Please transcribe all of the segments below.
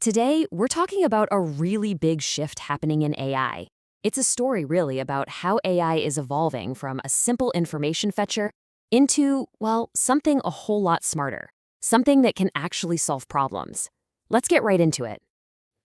Today, we're talking about a really big shift happening in AI. It's a story, really, about how AI is evolving from a simple information fetcher into, well, something a whole lot smarter. Something that can actually solve problems. Let's get right into it.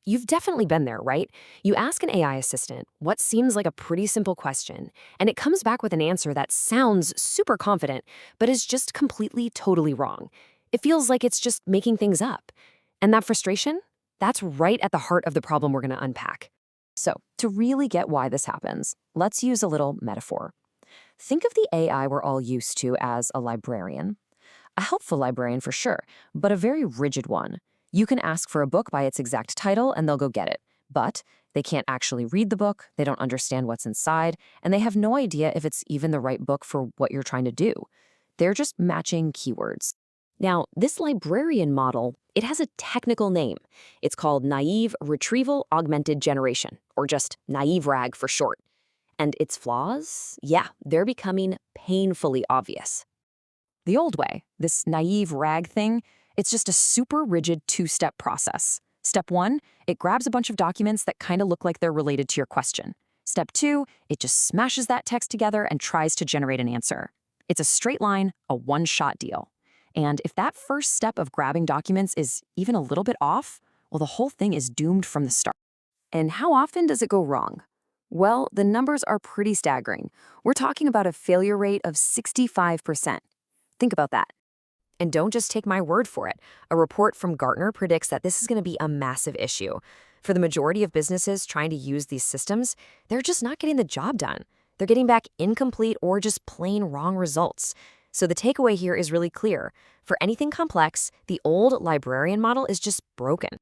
You've definitely been there, right? You ask an AI assistant what seems like a pretty simple question, and it comes back with an answer that sounds super confident, but is just completely, totally wrong. It feels like it's just making things up. And that frustration? That's right at the heart of the problem we're going to unpack. So, to really get why this happens, let's use a little metaphor. Think of the AI we're all used to as a librarian. A helpful librarian for sure, but a very rigid one. You can ask for a book by its exact title and they'll go get it. But they can't actually read the book, they don't understand what's inside, and they have no idea if it's even the right book for what you're trying to do. They're just matching keywords. Now, this librarian model, it has a technical name. It's called naive Retrieval-Augmented Generation, or just naive RAG for short. And its flaws? Yeah, they're becoming painfully obvious. The old way, this naive RAG thing, it's just a super rigid two-step process. Step 1, it grabs a bunch of documents that kind of look like they're related to your question. Step 2, it just smashes that text together and tries to generate an answer. It's a straight line, a one-shot deal. And if that first step of grabbing documents is even a little bit off, well, the whole thing is doomed from the start. And how often does it go wrong? Well, the numbers are pretty staggering. We're talking about a failure rate of 65%. Think about that. And don't just take my word for it. A report from Gartner predicts that this is going to be a massive issue. For the majority of businesses trying to use these systems, they're just not getting the job done. They're getting back incomplete or just plain wrong results. So the takeaway here is really clear. For anything complex, the old librarian model is just broken.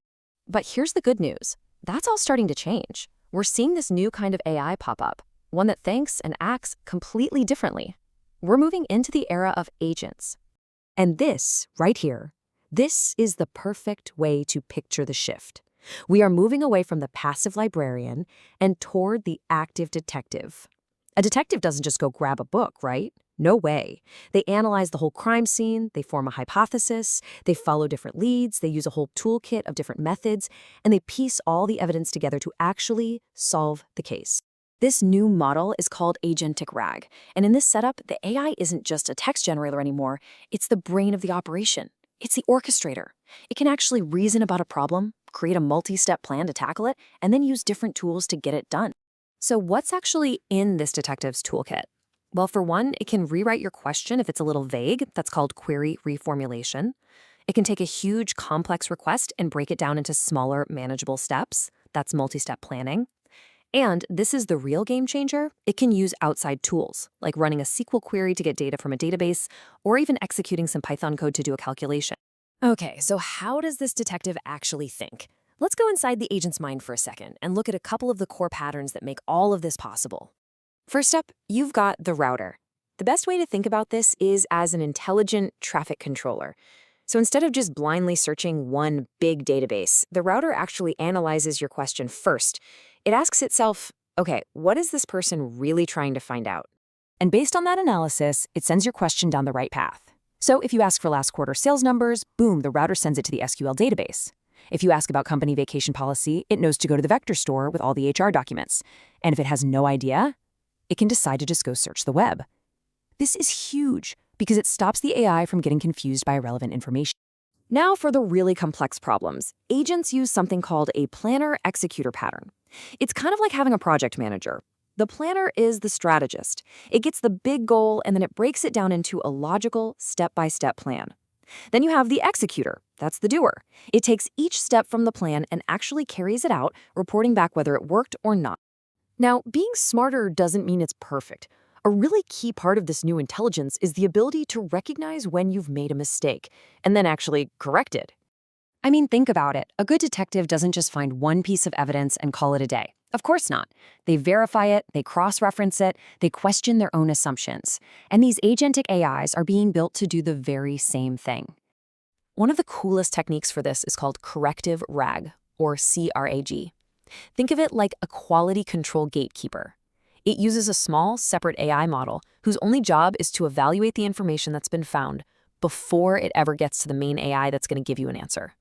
But here's the good news. That's all starting to change. We're seeing this new kind of AI pop up, one that thinks and acts completely differently. We're moving into the era of agents. And this, right here, this is the perfect way to picture the shift. We are moving away from the passive librarian and toward the active detective. A detective doesn't just go grab a book, right? No way. They analyze the whole crime scene, they form a hypothesis, they follow different leads, they use a whole toolkit of different methods, and they piece all the evidence together to actually solve the case. This new model is called Agentic RAG, and in this setup, the AI isn't just a text generator anymore, it's the brain of the operation. It's the orchestrator. It can actually reason about a problem, create a multi-step plan to tackle it, and then use different tools to get it done. So what's actually in this detective's toolkit? Well, for one, it can rewrite your question if it's a little vague. That's called query reformulation. It can take a huge, complex request and break it down into smaller, manageable steps. That's multi-step planning. And this is the real game changer. It can use outside tools, like running a SQL query to get data from a database, or even executing some Python code to do a calculation. Okay, so how does this detective actually think? Let's go inside the agent's mind for a second and look at a couple of the core patterns that make all of this possible. First up, you've got the router. The best way to think about this is as an intelligent traffic controller. So instead of just blindly searching one big database, the router actually analyzes your question first. It asks itself, okay, what is this person really trying to find out? And based on that analysis, it sends your question down the right path. So if you ask for last quarter sales numbers, boom, the router sends it to the SQL database. If you ask about company vacation policy, it knows to go to the vector store with all the HR documents. And if it has no idea, it can decide to just go search the web. This is huge because it stops the AI from getting confused by irrelevant information. Now for the really complex problems. Agents use something called a planner-executor pattern. It's kind of like having a project manager. The planner is the strategist. It gets the big goal and then it breaks it down into a logical, step-by-step plan. Then you have the executor. That's the doer. It takes each step from the plan and actually carries it out, reporting back whether it worked or not. Now, being smarter doesn't mean it's perfect. A really key part of this new intelligence is the ability to recognize when you've made a mistake and then actually correct it. I mean, think about it. A good detective doesn't just find one piece of evidence and call it a day. Of course not. They verify it, they cross-reference it, they question their own assumptions. And these agentic AIs are being built to do the very same thing. One of the coolest techniques for this is called corrective RAG, or CRAG. Think of it like a quality control gatekeeper. It uses a small, separate AI model whose only job is to evaluate the information that's been found before it ever gets to the main AI that's going to give you an answer.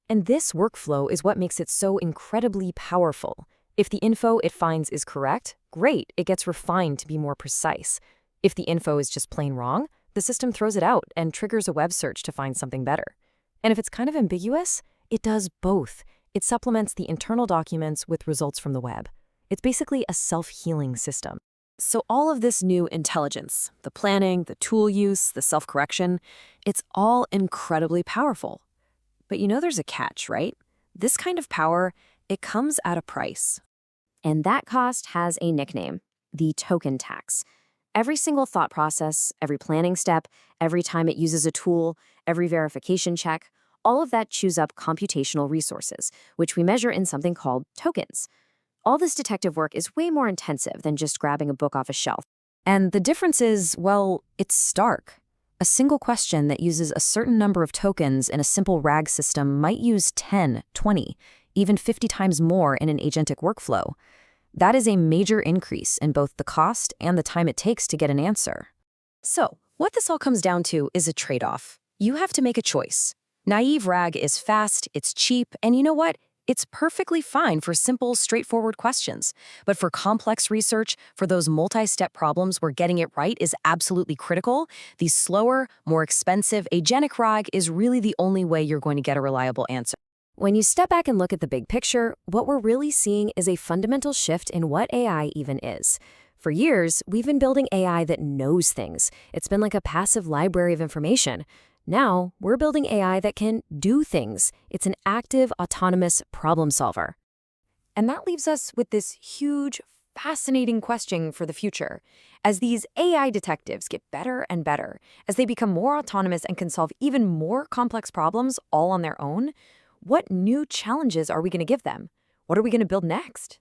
And this workflow is what makes it so incredibly powerful. If the info it finds is correct, great, it gets refined to be more precise. If the info is just plain wrong, the system throws it out and triggers a web search to find something better. And if it's kind of ambiguous, it does both. It supplements the internal documents with results from the web. It's basically a self-healing system. So all of this new intelligence, the planning, the tool use, the self-correction, it's all incredibly powerful. But you know there's a catch, right? This kind of power, it comes at a price. And that cost has a nickname, the token tax. Every single thought process, every planning step, every time it uses a tool, every verification check, all of that chews up computational resources, which we measure in something called tokens. All this detective work is way more intensive than just grabbing a book off a shelf. And the difference is, well, it's stark. A single question that uses a certain number of tokens in a simple RAG system might use 10, 20, even 50 times more in an agentic workflow. That is a major increase in both the cost and the time it takes to get an answer. So, what this all comes down to is a trade-off. You have to make a choice. Naive RAG is fast, it's cheap, and you know what? It's perfectly fine for simple, straightforward questions. But for complex research, for those multi-step problems where getting it right is absolutely critical, the slower, more expensive agentic RAG is really the only way you're going to get a reliable answer. When you step back and look at the big picture, what we're really seeing is a fundamental shift in what AI even is. For years, we've been building AI that knows things. It's been like a passive library of information. Now, we're building AI that can do things. It's an active, autonomous problem solver. And that leaves us with this huge, fascinating question for the future. As these AI detectives get better and better, as they become more autonomous and can solve even more complex problems all on their own, what new challenges are we going to give them? What are we going to build next?